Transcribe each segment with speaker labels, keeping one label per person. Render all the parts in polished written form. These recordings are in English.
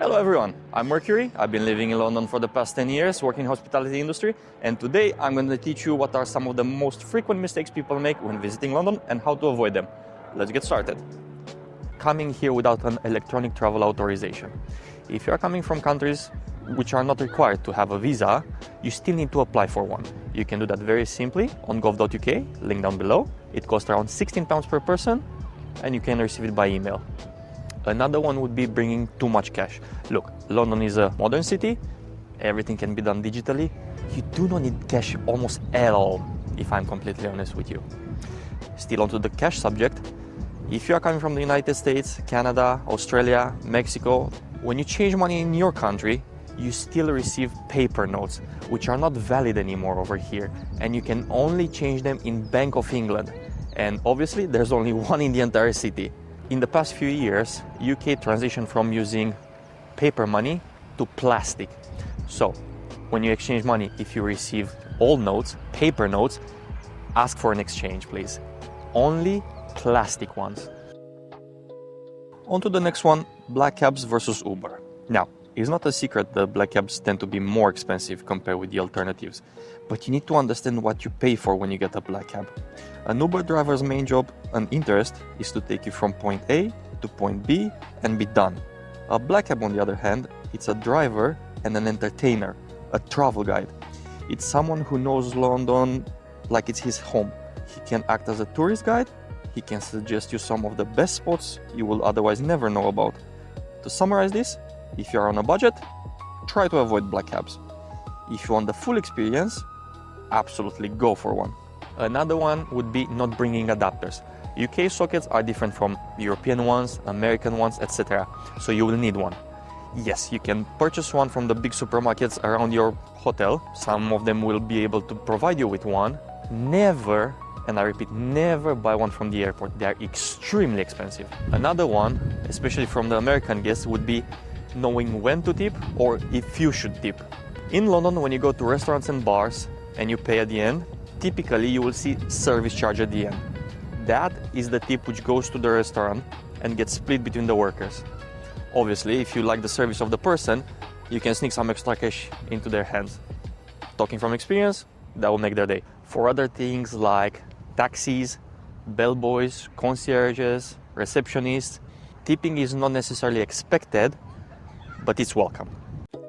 Speaker 1: Hello everyone, I'm Mercury. I've been living in London for the past 10 years, working in the hospitality industry, and today I'm going to teach you what are some of the most frequent mistakes people make when visiting London and how to avoid them. Let's get started. Coming here without an electronic travel authorization. If you are coming from countries which are not required to have a visa, you still need to apply for one. You can do that very simply on gov.uk, link down below. It costs around £16 per person and you can receive it by email. Another one would be bringing too much cash. Look, London is a modern city, everything can be done digitally. You do not need cash almost at all, if I'm completely honest with you. Still onto the cash subject, if you are coming from the United States, Canada, Australia, Mexico, when you change money in your country, you still receive paper notes, which are not valid anymore over here, and you can only change them in Bank of England. And obviously, there's only one in the entire city. In the past few years, UK transitioned from using paper money to plastic. So, when you exchange money, if you receive old notes, paper notes, ask for an exchange, please. Only plastic ones. On to the next one, black cabs versus Uber. Now, it's not a secret that black cabs tend to be more expensive compared with the alternatives, but you need to understand what you pay for when you get a black cab. An Uber driver's main job and interest is to take you from point A to point B and be done. A black cab, on the other hand, it's a driver and an entertainer, a travel guide. It's someone who knows London like it's his home. He can act as a tourist guide, he can suggest you some of the best spots you will otherwise never know about. To summarize this, if you are on a budget, try to avoid black cabs. If you want the full experience, absolutely go for one. Another one would be not bringing adapters. UK sockets are different from European ones, American ones, etc. So you will need one. Yes, you can purchase one from the big supermarkets around your hotel. Some of them will be able to provide you with one. Never, and I repeat, never buy one from the airport. They are extremely expensive. Another one, especially from the American guests, would be knowing when to tip or if you should tip. In London, when you go to restaurants and bars and you pay at the end, typically you will see service charge at the end. That is the tip which goes to the restaurant and gets split between the workers. Obviously, if you like the service of the person, you can sneak some extra cash into their hands. Talking from experience, that will make their day. For other things like taxis, bellboys, concierges, receptionists, tipping is not necessarily expected, but it's welcome.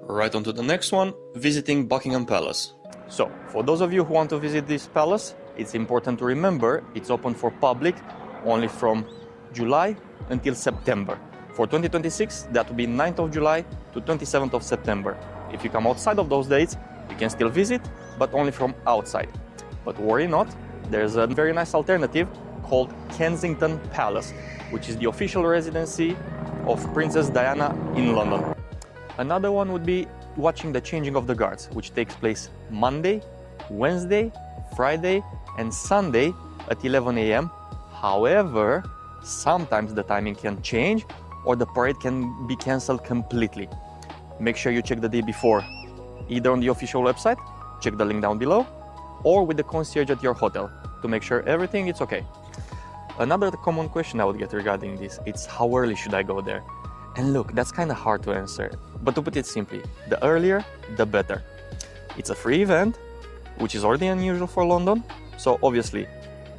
Speaker 1: Right on to the next one, visiting Buckingham Palace. So, for those of you who want to visit this palace, it's important to remember it's open for public only from July until September. For 2026, that will be 9th of July to 27th of September. If you come outside of those dates, you can still visit, but only from outside. But worry not, there's a very nice alternative called Kensington Palace, which is the official residency of Princess Diana in London. Another one would be watching the changing of the guards, which takes place Monday, Wednesday, Friday, and Sunday at 11 a.m. However, sometimes the timing can change or the parade can be cancelled completely. Make sure you check the day before, either on the official website, check the link down below, or with the concierge at your hotel to make sure everything is okay. Another common question I would get regarding this, it's how early should I go there? And look, that's kind of hard to answer, but to put it simply, the earlier, the better. It's a free event, which is already unusual for London, so obviously,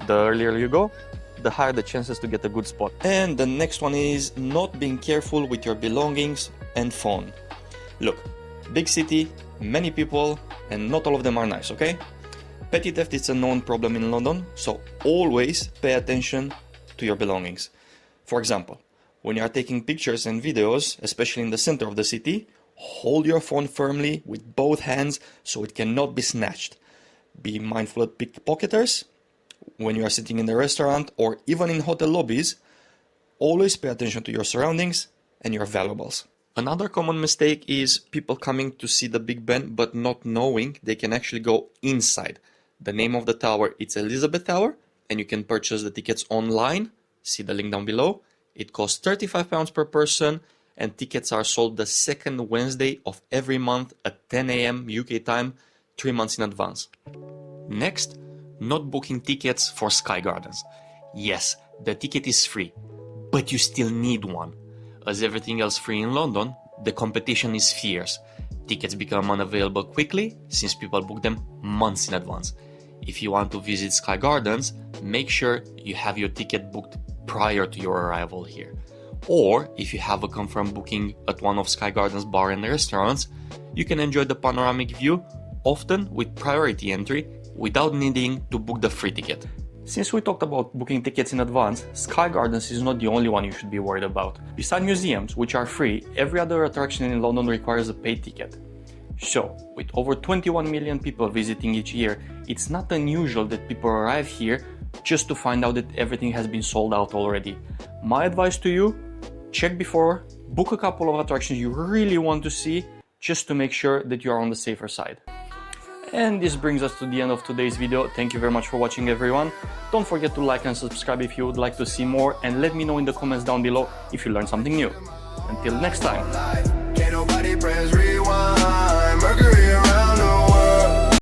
Speaker 1: the earlier you go, the higher the chances to get a good spot. And the next one is not being careful with your belongings and phone. Look, big city, many people, and not all of them are nice, okay? Petty theft is a known problem in London, so always pay attention to your belongings. For example, when you are taking pictures and videos, especially in the center of the city, hold your phone firmly with both hands so it cannot be snatched. Be mindful of pickpocketers. When you are sitting in the restaurant or even in hotel lobbies, always pay attention to your surroundings and your valuables. Another common mistake is people coming to see the Big Ben but not knowing they can actually go inside. The name of the tower, it's Elizabeth Tower, and you can purchase the tickets online. See the link down below. It costs £35 per person, and tickets are sold the second Wednesday of every month at 10 a.m. UK time, 3 months in advance. Next, not booking tickets for Sky Gardens. Yes, the ticket is free, but you still need one. As everything else free in London,
Speaker 2: the competition is fierce. Tickets become unavailable quickly since people book them months in advance. If you want to visit Sky Gardens, make sure you have your ticket booked prior to your arrival here. Or if you have a confirmed booking at one of Sky Gardens bar and restaurants, you can enjoy the panoramic view, often with priority entry, without needing to book the free ticket.
Speaker 1: Since we talked about booking tickets in advance, Sky Gardens is not the only one you should be worried about. Besides museums, which are free, every other attraction in London requires a paid ticket. So, with over 21 million people visiting each year, it's not unusual that people arrive here just to find out that everything has been sold out already. My advice to you, check before, book a couple of attractions you really want to see, just to make sure that you are on the safer side. And this brings us to the end of today's video. Thank you very much for watching, everyone. Don't forget to like and subscribe if you would like to see more, and let me know in the comments down below if you learned something new. Until next time.